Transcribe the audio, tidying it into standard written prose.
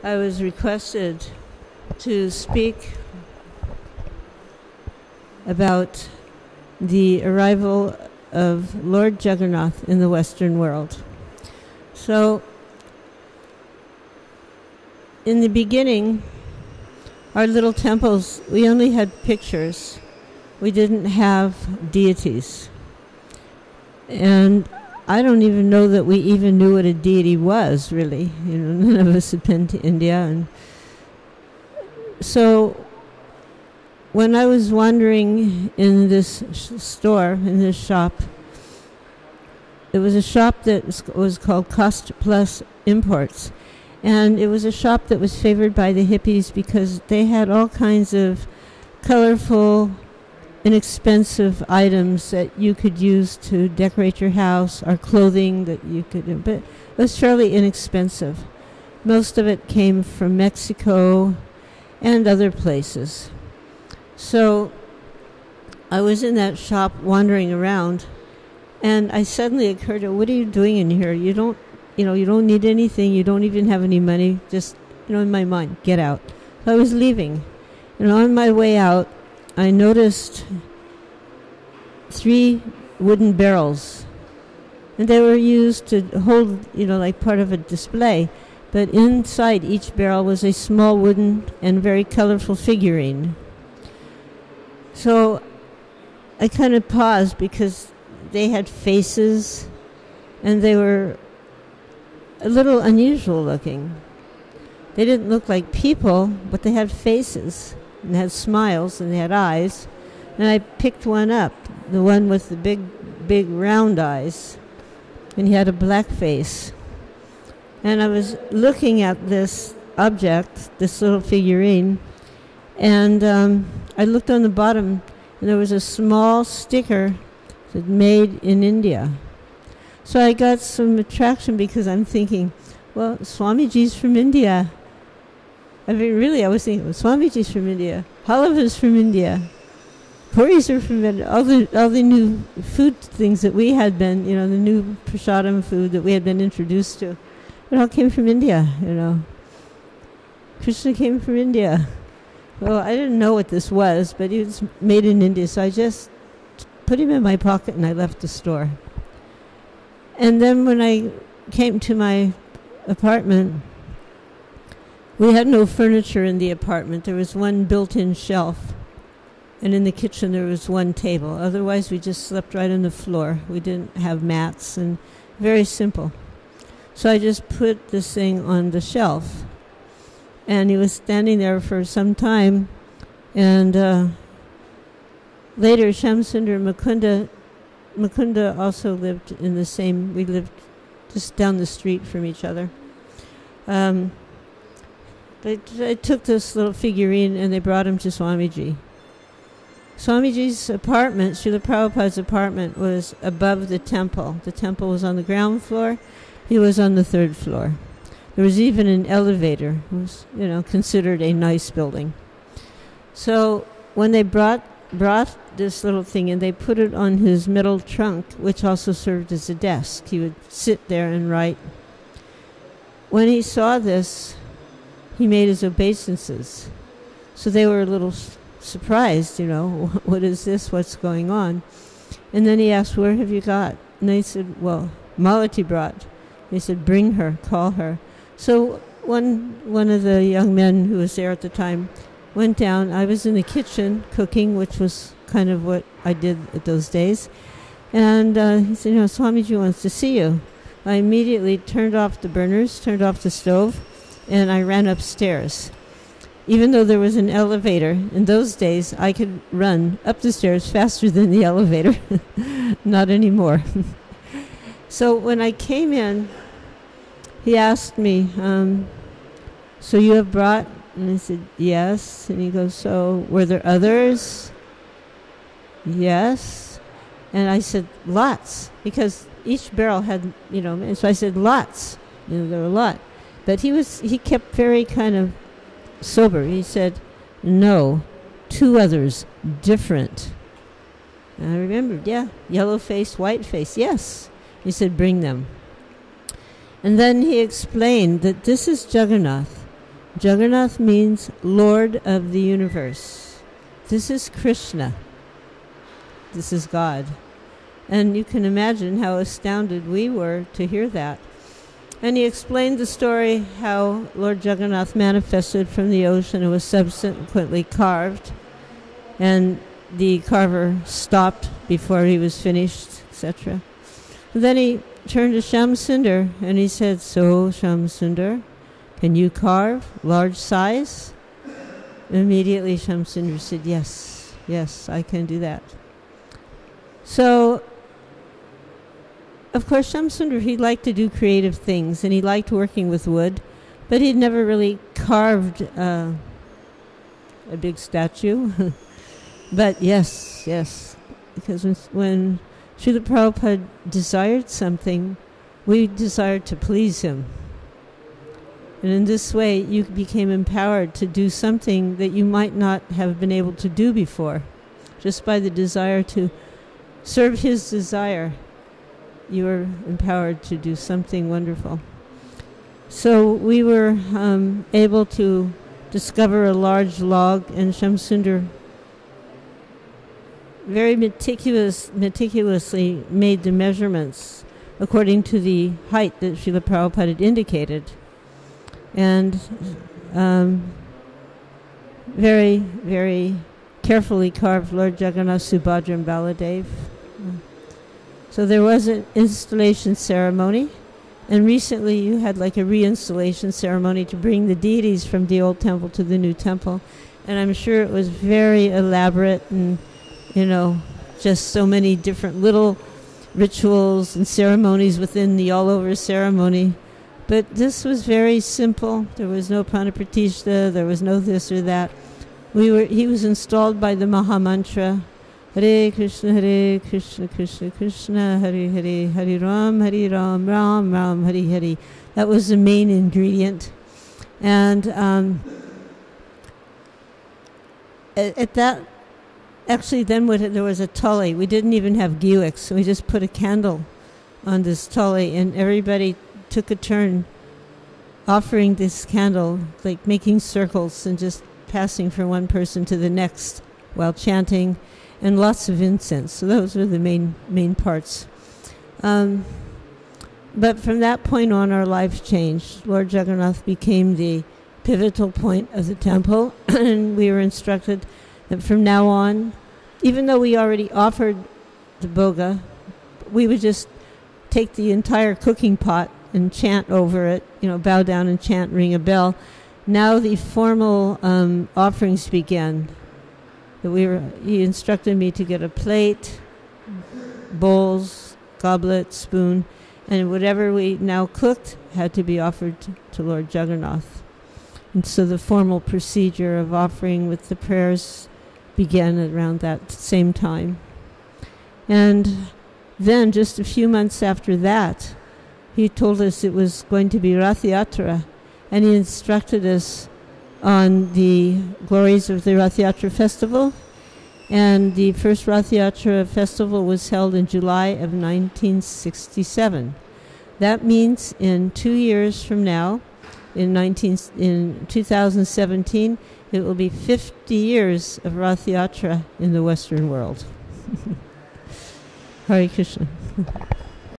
I was requested to speak about the arrival of Lord Jagannath in the Western world. So, in the beginning, our little temples, we only had pictures. We didn't have deities. And I don't even know that we even knew what a deity was, really. You know, none of us had been to India. And so when I was wandering in this store, in this shop, it was a shop that was called Cost Plus Imports. And it was a shop that was favored by the hippies because they had all kinds of colorful, inexpensive items that you could use to decorate your house, or clothing that you could do. But it was fairly inexpensive. Most of it came from Mexico and other places. So I was in that shop wandering around, and I suddenly occurred to, what are you doing in here? You don't need anything. You don't even have any money. Just, in my mind, get out. So I was leaving. And on my way out, I noticed 3 wooden barrels. And they were used to hold, like part of a display. But inside each barrel was a small wooden and very colorful figurine. So I kind of paused because they had faces and they were a little unusual looking. They didn't look like people, but they had faces and had smiles and they had eyes. And I picked one up, the one with the big round eyes, and he had a black face. And I was looking at this object, this little figurine, and I looked on the bottom, and there was a small sticker that made in India. So I got some attraction because I'm thinking, well, Swamiji's from India. I mean, really, I was thinking, well, Swamiji's from India. Halava's from India. Puris are from India. All the new food things that we had been, the new prasadam food that we had been introduced to, it all came from India, Krishna came from India. Well, I didn't know what this was, but he was made in India, so I just put him in my pocket and I left the store. And then when I came to my apartment, we had no furniture in the apartment. There was one built-in shelf, and in the kitchen there was one table. Otherwise, we just slept right on the floor. We didn't have mats, and very simple. So I just put this thing on the shelf. And he was standing there for some time. And later, Shamsundar and Mukunda also lived in the same, we lived just down the street from each other. They took this little figurine and they brought him to Swamiji. Swamiji's apartment, Srila Prabhupada's apartment, was above the temple. The temple was on the ground floor. He was on the 3rd floor. There was even an elevator. It was, considered a nice building. So when they brought this little thing and they put it on his metal trunk, which also served as a desk. He would sit there and write. When he saw this, he made his obeisances. So they were a little surprised, what is this? What's going on? And then he asked, where have you got? And they said, well, Malati brought. They said, bring her, call her. So one of the young men who was there at the time went down. I was in the kitchen cooking, which was kind of what I did at those days. And he said, Swamiji wants to see you. I immediately turned off the burners, turned off the stove, and I ran upstairs. Even though there was an elevator, in those days I could run up the stairs faster than the elevator. Not anymore. So when I came in, he asked me, so you have brought? And I said, yes. And he goes, so were there others? Yes. And I said, lots. Because each barrel had, and so I said, lots. There were a lot. But he kept very kind of sober. He said, no, 2 others, different. And I remembered, yellow face, white face, yes. He said, bring them. And then he explained that this is Jagannath. Jagannath means Lord of the universe. This is Krishna. This is God. And you can imagine how astounded we were to hear that. And he explained the story how Lord Jagannath manifested from the ocean and was subsequently carved. And the carver stopped before he was finished, etc. Then he turned to Shamsundar and he said, "So, Shamsundar, can you carve large size?" Immediately Shamsundar said, yes, I can do that. So, of course, Shamsundar, he liked to do creative things, and he liked working with wood, but he'd never really carved a big statue. But yes, because when Srila Prabhupada desired something, we desired to please him. And in this way, you became empowered to do something that you might not have been able to do before. Just by the desire to serve his desire, you were empowered to do something wonderful. So we were able to discover a large log, and Shamsundar very meticulously made the measurements according to the height that Srila Prabhupada had indicated. And very, very carefully carved Lord Jagannath, Subhadra, and Baladev. So there was an installation ceremony, and recently you had like a reinstallation ceremony to bring the deities from the old temple to the new temple. And I'm sure it was very elaborate and, just so many different little rituals and ceremonies within the all-over ceremony. But this was very simple. There was no prana-pratishtha, there was no this or that. He was installed by the Mahamantra, Hare Krishna, Krishna Krishna, Hare Hare, Hare Ram, Ram Ram, Hare Hare. That was the main ingredient. And at that, actually then there was a tully. We didn't even have Giwix, so we just put a candle on this tully, and everybody took a turn offering this candle, like making circles and just passing from one person to the next while chanting, and lots of incense. So those were the main parts. But from that point on, our lives changed. Lord Jagannath became the pivotal point of the temple, and we were instructed that from now on, even though we already offered the bhoga, we would just take the entire cooking pot and chant over it, bow down and chant, ring a bell. Now the formal offerings began. He instructed me to get a plate, bowls, goblet, spoon, and whatever we now cooked had to be offered to Lord Jagannath. And so the formal procedure of offering with the prayers began around that same time. And then, just a few months after that, he told us it was going to be Ratha-Yatra, and he instructed us on the glories of the Ratha-Yatra festival. And the first Ratha-Yatra festival was held in July of 1967. That means in 2 years from now, in 2017, it will be 50 years of Ratha-Yatra in the Western world. Hare Krishna.